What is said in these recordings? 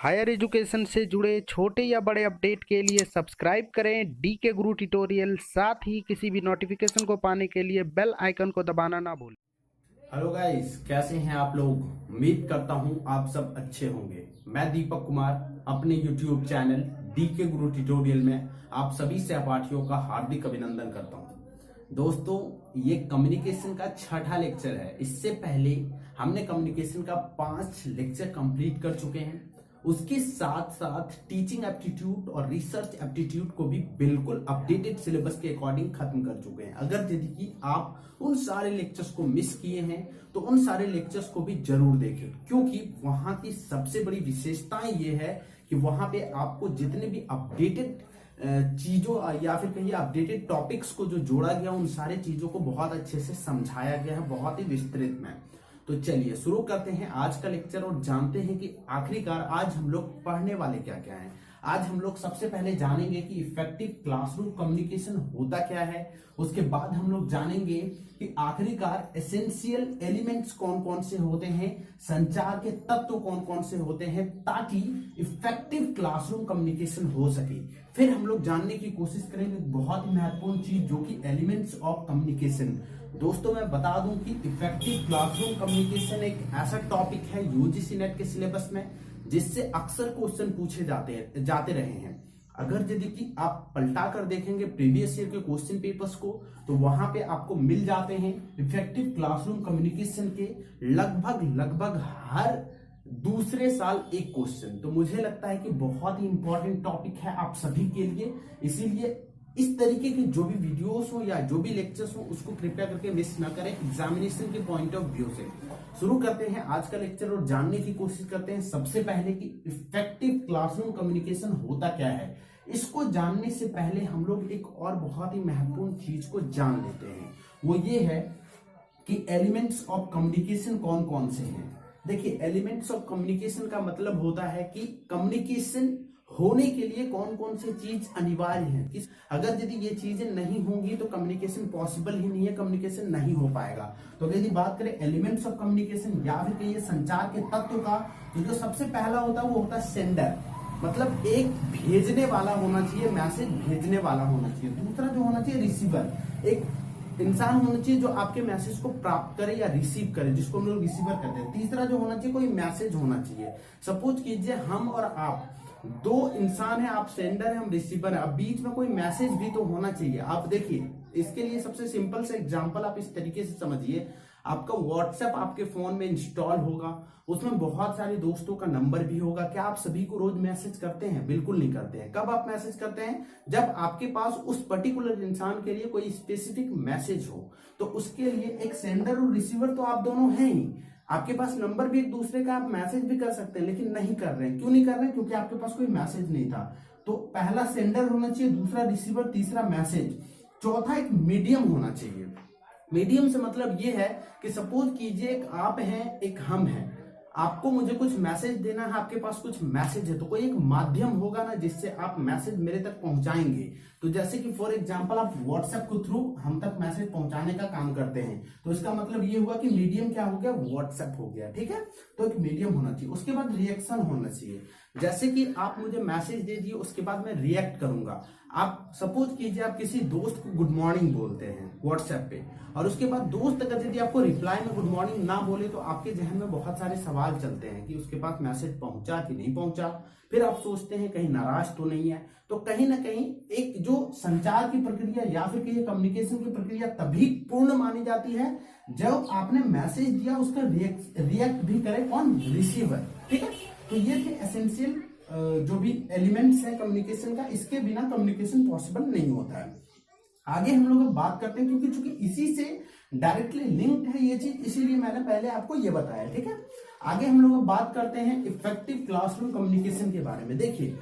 Higher education से जुड़े छोटे या बड़े अपडेट के लिए सब्सक्राइब करें डीके गुरु ट्यूटोरियल। साथ ही किसी भी नोटिफिकेशन को पाने के लिए बेल आइकन को दबाना ना भूलें। हेलो गाइस, कैसे हैं आप लोग। उम्मीद करता हूं आप सब अच्छे होंगे। मैं दीपक कुमार अपने यूट्यूब चैनल डीके गुरु ट्यूटोरियल में आप सभी सहपाठियों का हार्दिक अभिनंदन करता हूं। दोस्तों, ये कम्युनिकेशन का छठा लेक्चर है। इससे पहले हमने कम्युनिकेशन का 5 लेक्चर कंप्लीट कर चुके हैं। उसके साथ साथ टीचिंग एप्टीट्यूड और रिसर्च एप्टीट्यूड को भी बिल्कुल अपडेटेड सिलेबस के अकॉर्डिंग खत्म कर चुके हैं। अगर यदि कि आप उन सारे लेक्चर्स को मिस किए हैं तो उन सारे लेक्चर्स को भी जरूर देखें, क्योंकि वहां की सबसे बड़ी विशेषताएं ये है कि वहां पे आपको जितने भी अपडेटेड चीजों या फिर कहिए अपडेटेड टॉपिक्स को जो जोड़ा गया उन सारे चीजों को बहुत अच्छे से समझाया गया है, बहुत ही विस्तृत में। तो चलिए शुरू करते हैं आज का लेक्चर और जानते हैं कि आखिरकार आज हम लोग पढ़ने वाले क्या क्या हैं। आज हम लोग सबसे पहले जानेंगे कि इफेक्टिव क्लासरूम कम्युनिकेशन होता क्या है। उसके बाद हम लोग जानेंगे कि आखिरकार एसेंशियल एलिमेंट्स कौन कौन से होते हैं, संचार के तत्व कौन कौन से होते हैं, ताकि इफेक्टिव क्लासरूम कम्युनिकेशन हो सके। फिर हम लोग जानने की कोशिश करेंगे बहुत ही महत्वपूर्ण चीज जो कि एलिमेंट्स ऑफ कम्युनिकेशन। दोस्तों, मैं बता दूं कि इफेक्टिव क्लासरूम कम्युनिकेशन एक ऐसा टॉपिक है यूजीसी नेट के सिलेबस में जिससे अक्सर क्वेश्चन पूछे जाते रहे हैं। अगर यदि कि आप पलटा कर देखेंगे प्रीवियस ईयर के क्वेश्चन पेपर्स को तो वहां पे आपको मिल जाते हैं इफेक्टिव क्लासरूम कम्युनिकेशन के लगभग हर दूसरे साल एक क्वेश्चन। तो मुझे लगता है कि बहुत ही इंपॉर्टेंट टॉपिक है आप सभी के लिए। इसीलिए इस तरीके के जो भी वीडियोस हो या जो भी लेक्चर्स हो उसको कृपया करके मिस ना करें एग्जामिनेशन के पॉइंट ऑफ व्यू से। शुरू करते हैं आज का लेक्चर और जानने की कोशिश करते हैं सबसे पहले कि इफेक्टिव क्लासरूम कम्युनिकेशन होता क्या है। इसको जानने से पहले हम लोग एक और बहुत ही महत्वपूर्ण चीज को जान लेते हैं, वो ये है कि एलिमेंट्स ऑफ कम्युनिकेशन कौन कौन से हैं। देखिए, एलिमेंट्स ऑफ कम्युनिकेशन का मतलब होता है कि कम्युनिकेशन होने के लिए कौन कौन सी चीज अनिवार्य है। अगर यदि ये चीजें नहीं होंगी तो कम्युनिकेशन पॉसिबल ही नहीं है, कम्युनिकेशन नहीं हो पाएगा। तो यदि बात करें एलिमेंट्स ऑफ कम्युनिकेशन या फिर कहिए संचार के तत्व का, तो जो सबसे पहला होता है वो होता है सेंडर, मतलब एक भेजने वाला होना चाहिए, मैसेज भेजने वाला होना चाहिए। दूसरा जो होना चाहिए रिसीवर, एक इंसान होना चाहिए जो आपके मैसेज को प्राप्त करे या रिसीव करे, जिसको हम लोग रिसीवर कहते हैं। तीसरा जो होना चाहिए कोई मैसेज होना चाहिए। सपोज कीजिए हम और आप दो इंसान है, आप सेंडर है हम रिसीवर है, अब बीच में कोई मैसेज भी तो होना चाहिए। आप देखिए, इसके लिए सबसे सिंपल से एग्जांपल आप इस तरीके से समझिए। आपका व्हाट्सएप आपके फोन में इंस्टॉल होगा, उसमें बहुत सारे दोस्तों का नंबर भी होगा। क्या आप सभी को रोज मैसेज करते हैं? बिल्कुल नहीं करते हैं। कब आप मैसेज करते हैं? जब आपके पास उस पर्टिकुलर इंसान के लिए कोई स्पेसिफिक मैसेज हो। तो उसके लिए एक सेंडर और रिसीवर तो आप दोनों हैं ही। आपके पास नंबर भी एक दूसरे का, आप मैसेज भी कर सकते हैं, लेकिन नहीं कर रहे हैं। क्यों नहीं कर रहे हैं? क्योंकि आपके पास कोई मैसेज नहीं था। तो पहला सेंडर होना चाहिए, दूसरा रिसीवर, तीसरा मैसेज, चौथा एक मीडियम होना चाहिए। मीडियम से मतलब ये है कि सपोज कीजिए एक आप हैं एक हम हैं, आपको मुझे कुछ मैसेज देना है, आपके पास कुछ मैसेज है, तो कोई एक माध्यम होगा ना जिससे आप मैसेज मेरे तक पहुंचाएंगे। तो जैसे कि फॉर एग्जांपल आप व्हाट्सएप के थ्रू हम तक मैसेज पहुंचाने का काम करते हैं, तो इसका मतलब ये हुआ कि मीडियम क्या हो गया? व्हाट्सएप हो गया। ठीक है, तो एक मीडियम होना चाहिए। उसके बाद रिएक्शन होना चाहिए, जैसे कि आप मुझे मैसेज दे दिए, उसके बाद मैं रिएक्ट करूंगा। आप सपोज कीजिए आप किसी दोस्त को गुड मॉर्निंग बोलते हैं व्हाट्सएप पे, और उसके बाद दोस्त अगर यदि आपको रिप्लाई में गुड मॉर्निंग ना बोले तो आपके जहन में बहुत सारे सवाल चलते हैं कि उसके पास मैसेज पहुंचा कि नहीं पहुंचा। फिर आप सोचते हैं कहीं नाराज तो नहीं है। तो कहीं ना कहीं एक जो संचार की प्रक्रिया या फिर कहीं कम्युनिकेशन की प्रक्रिया तभी पूर्ण मानी जाती है जब आपने मैसेज दिया, उसका रिएक्ट भी करे कौन? रिसीवर। ठीक है, तो ये थे एसेंशियल जो भी एलिमेंट्स है कम्युनिकेशन का। इसके बिना कम्युनिकेशन पॉसिबल नहीं होता है। आगे हम लोग बात करते हैं, क्योंकि चूंकि इसी से डायरेक्टली लिंक्ड है ये चीज, इसीलिए मैंने पहले आपको ये बताया। ठीक है, आगे हम लोग बात करते हैं इफेक्टिव क्लासरूम कम्युनिकेशन के बारे में। देखिए,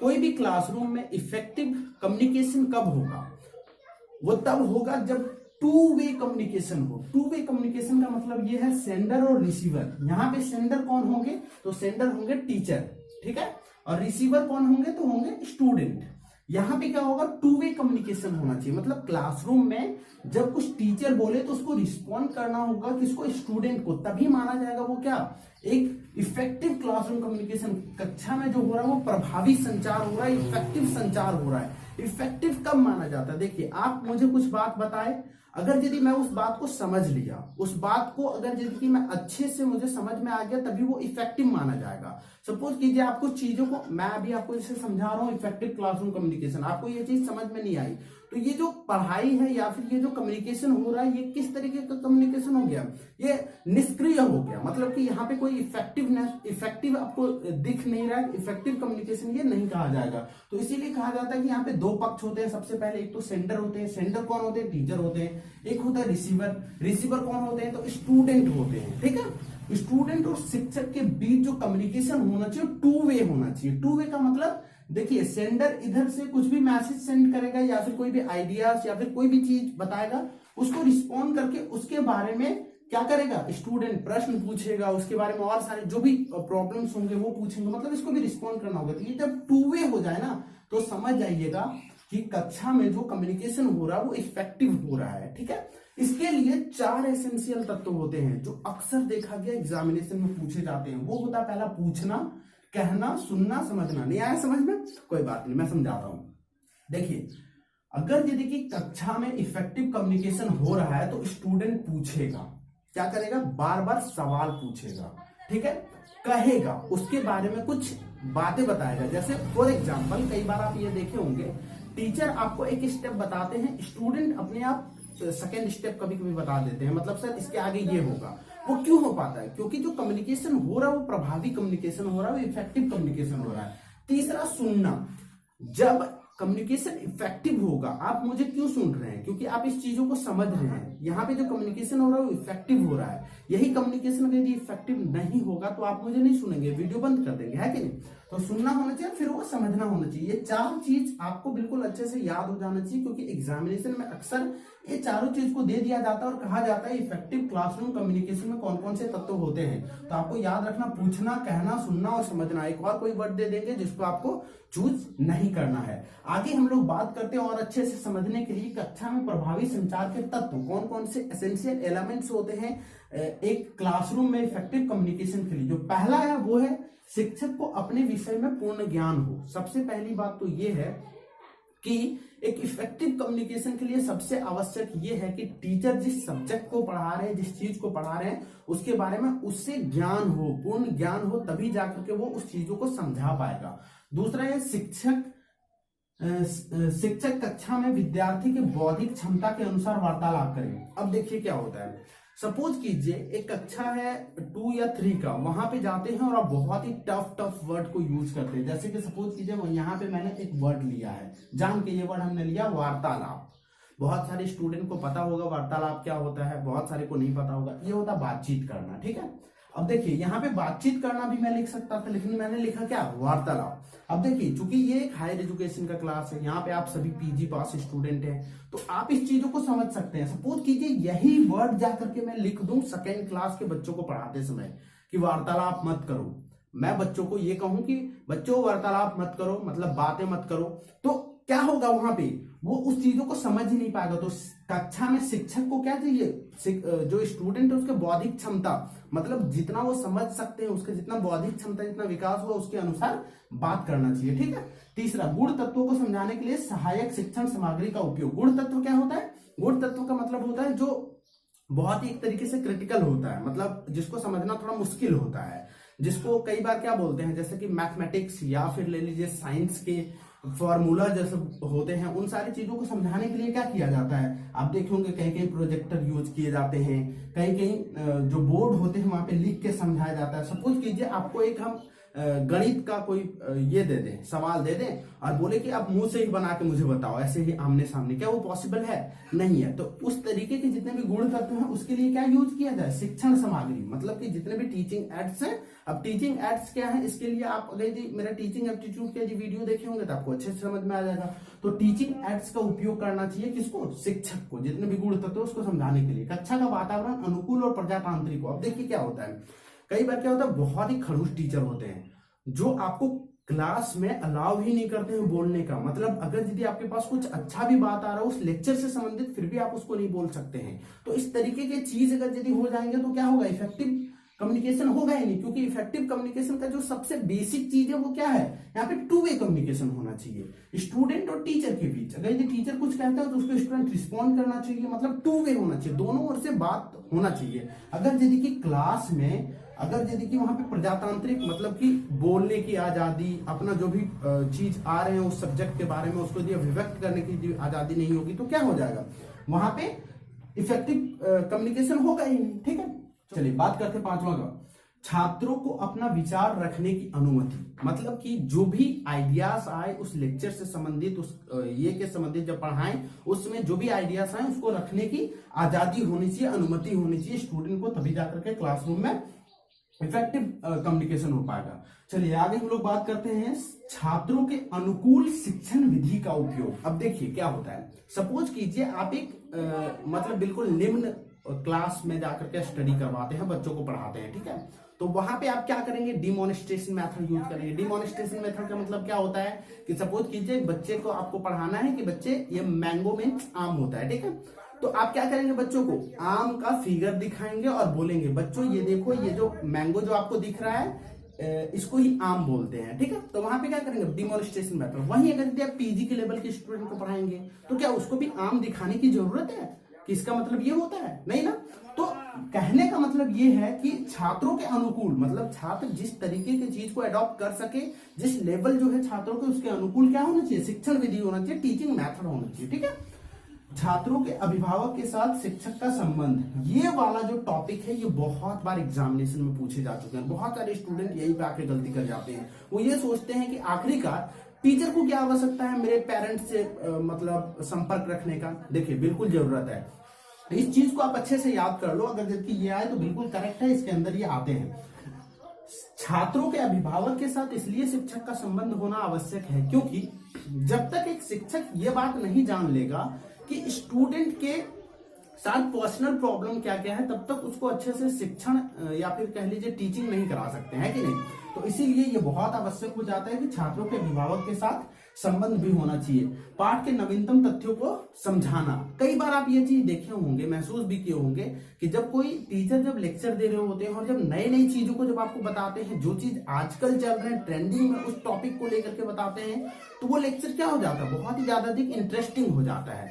कोई भी क्लासरूम में इफेक्टिव कम्युनिकेशन कब होगा? वो तब होगा जब टू वे कम्युनिकेशन हो। टू वे कम्युनिकेशन का मतलब ये है सेंडर और रिसीवर। यहाँ पे सेंडर कौन होंगे? तो सेंडर होंगे टीचर, ठीक है, और रिसीवर कौन होंगे? तो होंगे स्टूडेंट। यहां पे क्या होगा? टू वे कम्युनिकेशन होना चाहिए। मतलब क्लासरूम में जब कुछ टीचर बोले तो उसको रिस्पॉन्ड करना होगा किसको? स्टूडेंट को। तभी माना जाएगा वो क्या? एक इफेक्टिव क्लासरूम कम्युनिकेशन कक्षा में जो हो रहा है वो प्रभावी संचार हो रहा है, इफेक्टिव संचार हो रहा है। इफेक्टिव कब माना जाता है? देखिए, आप मुझे कुछ बात बताए, अगर यदि मैं उस बात को समझ लिया, उस बात को अगर यदि मैं अच्छे से मुझे समझ में आ गया, तभी वो इफेक्टिव माना जाएगा। सपोज कीजिए आपको चीजों को, मैं अभी आपको जैसे समझा रहा हूँ इफेक्टिव क्लासरूम कम्युनिकेशन, आपको ये चीज समझ में नहीं आई, तो ये जो पढ़ाई है या फिर ये जो कम्युनिकेशन हो रहा है, ये किस तरीके का कम्युनिकेशन हो गया? ये निष्क्रिय हो गया। मतलब कि यहाँ पे कोई इफेक्टिव आपको दिख नहीं रहा है, इफेक्टिव कम्युनिकेशन ये नहीं कहा जाएगा। तो इसीलिए कहा जाता है कि यहाँ पे दो पक्ष होते हैं। सबसे पहले एक तो सेंडर होते हैं, सेंडर कौन होते हैं? टीचर होते हैं। एक होता है रिसीवर, रिसीवर कौन होते हैं? तो स्टूडेंट होते हैं। ठीक है, स्टूडेंट और शिक्षक के बीच जो कम्युनिकेशन होना चाहिए टू वे होना चाहिए। टू वे का मतलब देखिए, सेंडर इधर से कुछ भी मैसेज सेंड करेगा या फिर कोई भी आइडियाज या फिर कोई भी चीज बताएगा, उसको रिस्पॉन्ड करके उसके बारे में क्या करेगा? स्टूडेंट प्रश्न पूछेगा, उसके बारे में और सारे जो भी प्रॉब्लम्स होंगे वो पूछेंगे, मतलब इसको भी रिस्पॉन्ड करना होगा। तो ये जब टू वे हो जाए ना, तो समझ जाइएगा कि कक्षा में जो कम्युनिकेशन हो रहा है वो इफेक्टिव हो रहा है। ठीक है, इसके लिए 4 एसेंशियल तत्व होते हैं जो अक्सर देखा गया एग्जामिनेशन में पूछे जाते हैं। वो होता है पहला पूछना, कहना, सुनना, समझना। नहीं आया समझ में? कोई बात नहीं, मैं समझाता हूं। देखिए, अगर यदि कि कक्षा में इफेक्टिव कम्युनिकेशन हो रहा है तो स्टूडेंट पूछेगा, क्या करेगा? बार बार सवाल पूछेगा। ठीक है, कहेगा, उसके बारे में कुछ बातें बताएगा। जैसे फॉर एग्जाम्पल, कई बार आप ये देखे होंगे, टीचर आपको एक स्टेप बताते हैं, स्टूडेंट अपने आप सेकेंड स्टेप कभी कभी बता देते हैं, मतलब सर इसके आगे ये होगा। वो क्यों हो पाता है? क्योंकि जो कम्युनिकेशन हो रहा है वो प्रभावी कम्युनिकेशन हो रहा है, वो इफेक्टिव कम्युनिकेशन हो रहा है। तीसरा, सुनना। जब कम्युनिकेशन इफेक्टिव होगा, आप मुझे क्यों सुन रहे हैं? क्योंकि आप इस चीजों को समझ रहे हैं। यहाँ पे जो कम्युनिकेशन हो रहा है वो इफेक्टिव हो रहा है। यही कम्युनिकेशन यदि इफेक्टिव नहीं होगा तो आप मुझे नहीं सुनेंगे, वीडियो बंद कर देंगे, है कि नहीं? तो सुनना होना चाहिए, फिर वो समझना होना चाहिए। ये 4 चीज आपको बिल्कुल अच्छे से याद हो जाना चाहिए, क्योंकि एग्जामिनेशन में अक्सर ये चारों चीज को दे दिया जाता है और कहा जाता है इफेक्टिव क्लासरूम कम्युनिकेशन में कौन कौन से तत्व होते हैं। तो आपको याद रखना, पूछना, कहना, सुनना और समझना। एक और कोई वर्ड दे देंगे जिसको आपको चूज नहीं करना है। आगे हम लोग बात करते हैं और अच्छे से समझने के लिए कक्षा में प्रभावी संचार के तत्व कौन कौन से एसेंशियल एलिमेंट्स होते हैं एक क्लासरूम में इफेक्टिव कम्युनिकेशन के लिए। जो पहला है वो है शिक्षक को अपने विषय में पूर्ण ज्ञान हो। सबसे पहली बात तो ये है कि एक इफेक्टिव कम्युनिकेशन के लिए सबसे आवश्यक ये है कि टीचर जिस सब्जेक्ट को पढ़ा रहे हैं, जिस चीज को पढ़ा रहे हैं, उसके बारे में उससे ज्ञान हो, पूर्ण ज्ञान हो, तभी जाकर के वो उस चीजों को समझा पाएगा। दूसरा है शिक्षक कक्षा में विद्यार्थी की बौद्धिक क्षमता के अनुसार वार्तालाप करें। अब देखिए क्या होता है, सपोज कीजिए एक कक्षा है 2 या 3 का, वहां पे जाते हैं और आप बहुत ही टफ वर्ड को यूज करते हैं। जैसे कि सपोज कीजिए यहाँ पे मैंने एक वर्ड लिया है, जान के ये वर्ड हमने लिया वार्तालाप। बहुत सारे स्टूडेंट को पता होगा वार्तालाप क्या होता है, बहुत सारे को नहीं पता होगा। ये होता बातचीत करना। ठीक है, अब देखिए यहाँ पे बातचीत करना भी मैं लिख सकता था, लेकिन मैंने लिखा क्या? वार्तालाप। अब देखिए, चूंकि ये एक हायर एजुकेशन का क्लास है, यहाँ पे आप सभी पीजी पास स्टूडेंट हैं, तो आप इस चीजों को समझ सकते हैं। सपोज कीजिए यही वर्ड जाकर के मैं लिख दूं सेकेंड क्लास के बच्चों को पढ़ाते समय कि वार्तालाप मत करो, मैं बच्चों को ये कहूं कि बच्चों वार्तालाप मत करो, मतलब बातें मत करो, तो क्या होगा? वहां पे वो उस चीजों को समझ ही नहीं पाएगा। तो कक्षा में शिक्षक को क्या चाहिए? जो स्टूडेंट है उसके बौद्धिक क्षमता, मतलब जितना वो समझ सकते हैं, उसके जितना बौद्धिक क्षमता, जितना विकास हुआ, उसके अनुसार बात करना चाहिए। ठीक है। तीसरा, गुण तत्वों को समझाने के लिए सहायक शिक्षण सामग्री का उपयोग। गुण तत्व क्या होता है? गुण तत्व का मतलब होता है जो बहुत ही एक तरीके से क्रिटिकल होता है, मतलब जिसको समझना थोड़ा मुश्किल होता है, जिसको कई बार क्या बोलते हैं, जैसे कि मैथमेटिक्स या फिर ले लीजिए साइंस के फॉर्मूला जैसे होते हैं, उन सारी चीजों को समझाने के लिए क्या किया जाता है? आप देखे होंगे कहीं कहीं प्रोजेक्टर यूज किए जाते हैं, कहीं कहीं जो बोर्ड होते हैं वहां पे लिख के समझाया जाता है। सपोज कीजिए आपको एक हम गणित का कोई ये दे दें, सवाल दे दें और बोले कि आप मुंह से ही बना के मुझे बताओ, ऐसे ही आमने सामने, क्या वो पॉसिबल है? नहीं है। तो उस तरीके के जितने भी गुण तत्व हैं उसके लिए क्या यूज किया जाए? शिक्षण सामग्री, मतलब कि जितने भी टीचिंग एड्स हैं। अब टीचिंग एड्स क्या है, इसके लिए आप अगर जी मेरा टीचिंग एप्टीट्यूड के वीडियो देखे होंगे तो आपको अच्छे से समझ में आ जाएगा। तो टीचिंग एड्स का उपयोग करना चाहिए किसको? शिक्षक को, जितने भी गुण तत्व उसको समझाने के लिए। कक्षा का वातावरण अनुकूल और प्रजातांत्रिक हो। अब देखिए क्या होता है, कई बार क्या होता है, बहुत ही खड़ूस टीचर होते हैं जो आपको क्लास में अलाउ ही नहीं करते हैं बोलने का। मतलब अगर यदि आपके पास कुछ अच्छा भी बात आ रहा है उस लेक्चर से संबंधित, फिर भी आप उसको नहीं बोल सकते हैं। तो इस तरीके की चीज अगर यदि हो जाएंगे तो क्या होगा? इफेक्टिव कम्युनिकेशन होगा ही नहीं, क्योंकि इफेक्टिव कम्युनिकेशन का जो सबसे बेसिक चीज है वो क्या है, यहाँ पे टू वे कम्युनिकेशन होना चाहिए स्टूडेंट और टीचर के बीच। अगर यदि टीचर कुछ कहता है तो उसको स्टूडेंट रिस्पॉन्ड करना चाहिए, मतलब टू वे होना चाहिए, दोनों ओर से बात होना चाहिए। अगर यदि कि क्लास में अगर यदि कि वहां पे प्रजातांत्रिक मतलब कि बोलने की आजादी, अपना जो भी चीज आ रहे हैं उस सब्जेक्ट के बारे में उसको अभिव्यक्त करने की आजादी नहीं होगी तो क्या हो जाएगा, वहां पे इफेक्टिव कम्युनिकेशन होगा ही नहीं। ठीक है, चलिए बात करते हैं पांचवा का, छात्रों को अपना विचार रखने की अनुमति। मतलब कि जो भी आइडियाज आए उस लेक्चर से संबंधित, उस ये के संबंधित जब पढ़ाएं उसमें जो भी आइडियाज आए उसको रखने की आजादी होनी चाहिए, अनुमति होनी चाहिए स्टूडेंट को, तभी जाकर के क्लासरूम में इफेक्टिव कम्युनिकेशन हो पाएगा। चलिए आगे हम लोग बात करते हैं छात्रों के अनुकूल शिक्षण विधि का उपयोग। अब देखिए क्या होता है, सपोज कीजिए आप एक मतलब बिल्कुल निम्न क्लास में जाकर के स्टडी करवाते हैं, बच्चों को पढ़ाते हैं, ठीक है, तो वहां पे आप क्या करेंगे, डिमॉन्स्ट्रेशन मेथड यूज करेंगे। डिमॉन्स्ट्रेशन मेथड का मतलब क्या होता है कि सपोज कीजिए बच्चे को आपको पढ़ाना है कि बच्चे ये मैंगो मीन्स आम होता है, ठीक है, तो आप क्या करेंगे, बच्चों को आम का फिगर दिखाएंगे और बोलेंगे बच्चों ये देखो ये जो मैंगो जो आपको दिख रहा है इसको ही आम बोलते हैं, ठीक है, तो वहां पे क्या करेंगे, डिमॉन्स्ट्रेशन मेथड। वहीं अगर आप पीजी के लेवल के स्टूडेंट को पढ़ाएंगे तो क्या उसको भी आम दिखाने की जरूरत है कि इसका मतलब ये होता है, नहीं ना। तो कहने का मतलब ये है कि छात्रों के अनुकूल, मतलब छात्र जिस तरीके की चीज को अडॉप्ट कर सके, जिस लेवल जो है छात्रों के, उसके अनुकूल क्या होना चाहिए, शिक्षण विधि होना चाहिए, टीचिंग मेथड होना चाहिए, ठीक है। छात्रों के अभिभावक के साथ शिक्षक का संबंध, ये वाला जो टॉपिक है ये बहुत बार एग्जामिनेशन में पूछे जा चुके हैं। बहुत सारे स्टूडेंट यही पे आके गलती कर जाते हैं, वो ये सोचते हैं कि आखिरकार टीचर को क्या आवश्यकता है मेरे पेरेंट्स से मतलब संपर्क रखने का। देखिए बिल्कुल जरूरत है, इस चीज को आप अच्छे से याद कर लो, अगर जबकि ये आए तो बिल्कुल करेक्ट है, इसके अंदर ये आते हैं। छात्रों के अभिभावक के साथ इसलिए शिक्षक का संबंध होना आवश्यक है क्योंकि जब तक एक शिक्षक ये बात नहीं जान लेगा कि स्टूडेंट के साथ पर्सनल प्रॉब्लम क्या क्या है, तब तक उसको अच्छे से शिक्षण या फिर कह लीजिए टीचिंग नहीं करा सकते हैं कि नहीं। तो इसीलिए ये बहुत आवश्यक हो जाता है कि छात्रों के अभिभावक के साथ संबंध भी होना चाहिए। पाठ के नवीनतम तथ्यों को समझाना, कई बार आप ये चीज देखे होंगे, महसूस भी किए होंगे कि जब कोई टीचर जब लेक्चर दे रहे होते हैं और जब नई नई चीजों को जब आपको बताते हैं, जो चीज आजकल चल रहे हैं ट्रेंडिंग में, उस टॉपिक को लेकर के बताते हैं, तो वो लेक्चर क्या हो जाता है, बहुत ही ज्यादा अधिक इंटरेस्टिंग हो जाता है।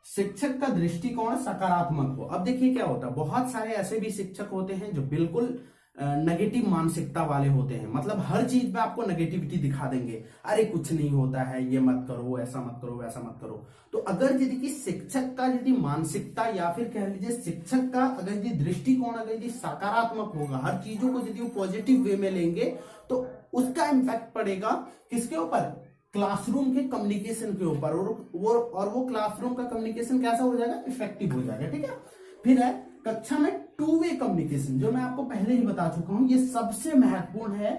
शिक्षक का दृष्टिकोण सकारात्मक हो। अब देखिए क्या होता है, बहुत सारे ऐसे भी शिक्षक होते हैं जो बिल्कुल नेगेटिव मानसिकता वाले होते हैं, मतलब हर चीज में आपको नेगेटिविटी दिखा देंगे, अरे कुछ नहीं होता है, ये मत करो, ऐसा मत करो, वैसा मत करो। तो अगर यदि कि शिक्षक का यदि मानसिकता या फिर कह लीजिए शिक्षक का अगर यदि दृष्टिकोण अगर यदि सकारात्मक होगा, हर चीजों को यदि वो पॉजिटिव वे में लेंगे, तो उसका इम्पैक्ट पड़ेगा किसके ऊपर, क्लासरूम के कम्युनिकेशन के ऊपर, और वो क्लासरूम का कम्युनिकेशन कैसा हो जाएगा, इफेक्टिव हो जाएगा, ठीक है। फिर है कक्षा में टू वे कम्युनिकेशन, जो मैं आपको पहले ही बता चुका हूं, ये सबसे महत्वपूर्ण है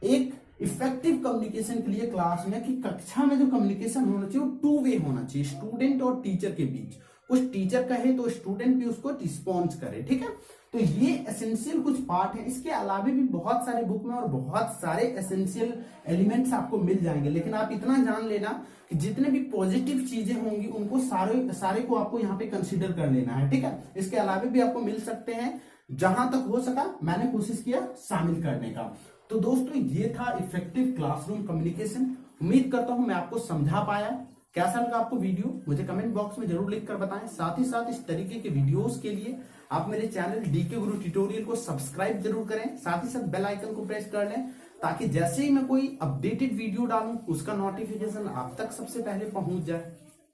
एक इफेक्टिव कम्युनिकेशन के लिए क्लास में, कि कक्षा में जो कम्युनिकेशन होना चाहिए वो टू वे होना चाहिए, स्टूडेंट और टीचर के बीच। कुछ टीचर कहे तो स्टूडेंट भी उसको रिस्पॉन्स करे, ठीक है। तो ये एसेंशियल कुछ पार्ट है, इसके अलावा भी बहुत सारे बुक में और बहुत सारे एसेंशियल एलिमेंट्स आपको मिल जाएंगे, लेकिन आप इतना जान लेना कि जितने भी पॉजिटिव चीजें होंगी उनको सारे को आपको यहाँ पे कंसीडर कर लेना है, ठीक है। इसके अलावा भी आपको मिल सकते हैं, जहां तक हो सका मैंने कोशिश किया शामिल करने का। तो दोस्तों ये था इफेक्टिव क्लासरूम कम्युनिकेशन। उम्मीद करता हूं मैं आपको समझा पाया। कैसा लगा आपको वीडियो, मुझे कमेंट बॉक्स में जरूर लिखकर बताएं। साथ ही साथ इस तरीके के वीडियोस के लिए आप मेरे चैनल डीके गुरु ट्यूटोरियल को सब्सक्राइब जरूर करें, साथ ही साथ बेल आइकन को प्रेस कर लें, ताकि जैसे ही मैं कोई अपडेटेड वीडियो डालूं उसका नोटिफिकेशन आप तक सबसे पहले पहुंच जाए।